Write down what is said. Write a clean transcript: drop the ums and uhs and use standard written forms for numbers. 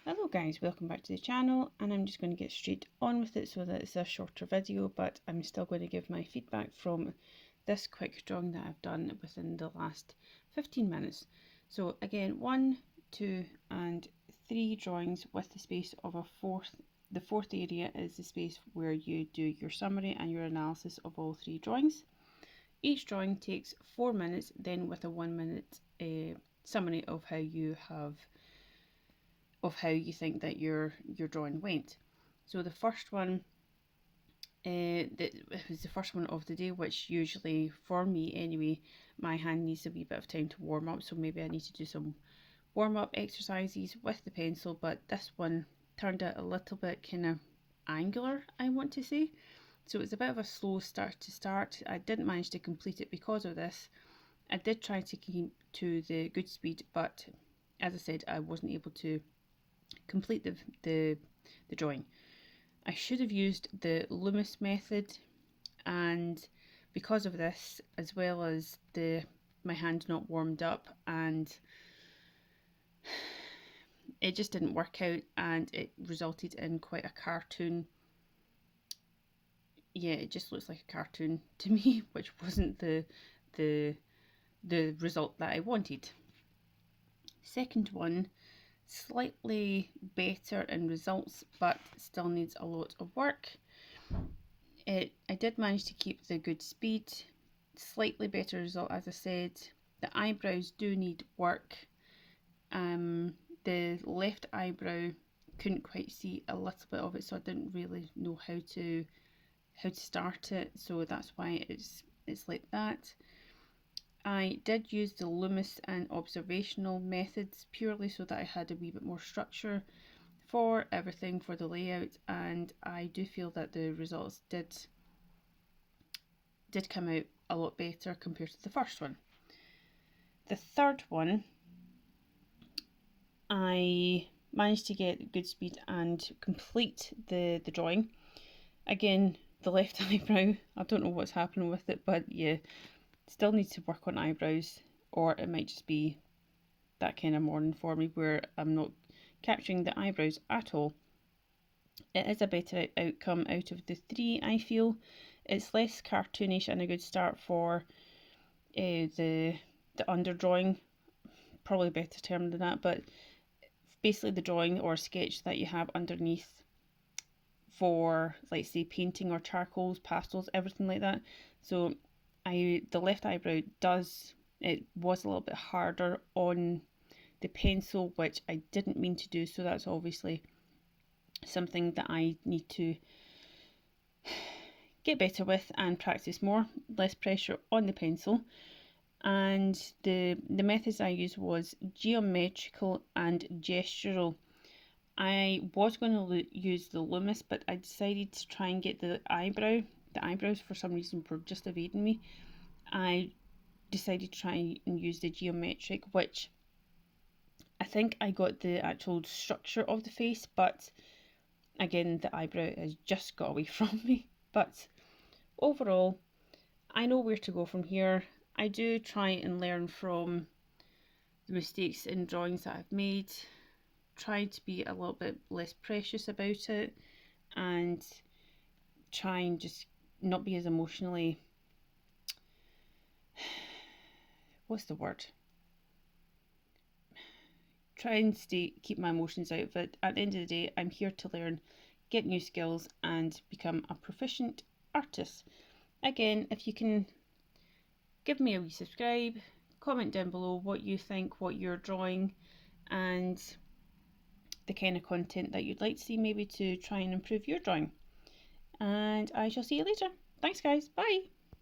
Hello guys, welcome back to the channel, and I'm just going to get straight on with it so that it's a shorter video, but I'm still going to give my feedback from this quick drawing that I've done within the last 15 minutes. So again, 1, 2 and 3 drawings with the space of a fourth. The fourth area is the space where you do your summary and your analysis of all 3 drawings. Each drawing takes 4 minutes, then with a 1 minute summary of how you think that your drawing went. So the first one, that was the first one of the day, which usually for me anyway, my hand needs a wee bit of time to warm up, so maybe I need to do some warm up exercises with the pencil. But this one turned out a little bit kind of angular, I want to say. So it's a bit of a slow start to start. I didn't manage to complete it because of this. I did try to keep to the good speed, but as I said, I wasn't able to complete the drawing. I should have used the Loomis method, and because of this, as well as my hand not warmed up, and it just didn't work out, and it resulted in quite a cartoon. Yeah, it just looks like a cartoon to me, which wasn't the result that I wanted. Second one, slightly better in results, but still needs a lot of work. I did manage to keep the good speed, slightly better result, as I said. The eyebrows do need work. The left eyebrow, couldn't quite see a little bit of it, so I didn't really know how to start it, so that's why it's like that. I did use the Loomis and observational methods purely so that I had a wee bit more structure for everything for the layout, and I do feel that the results did come out a lot better compared to the first one. The third one, I managed to get good speed and complete the drawing. Again, the left eyebrow, I don't know what's happening with it, but yeah, still need to work on eyebrows, or it might just be that kind of morning for me where I'm not capturing the eyebrows at all. It is a better outcome out of the 3, I feel. It's less cartoonish and a good start for the underdrawing, probably a better term than that, but basically the drawing or sketch that you have underneath for, like, say, painting or charcoals, pastels, everything like that. So the left eyebrow was a little bit harder on the pencil, which I didn't mean to do, so that's obviously something that I need to get better with and practice more. Less pressure on the pencil. And the methods I used was geometrical and gestural. I was going to use the Loomis, but I decided to try and get the eyebrow. The eyebrows for some reason were just evading me. I decided to try and use the geometric, which I think I got the actual structure of the face, but again, the eyebrow has just got away from me. But overall, I know where to go from here. I do try and learn from the mistakes in drawings that I've made, try to be a little bit less precious about it, and try and just not be as emotionally, what's the word? Try and keep my emotions out of it. At the end of the day, I'm here to learn, get new skills, and become a proficient artist. Again, if you can give me a wee subscribe, comment down below what you think, what you're drawing, and the kind of content that you'd like to see, maybe to try and improve your drawing. And I shall see you later. Thanks guys, bye!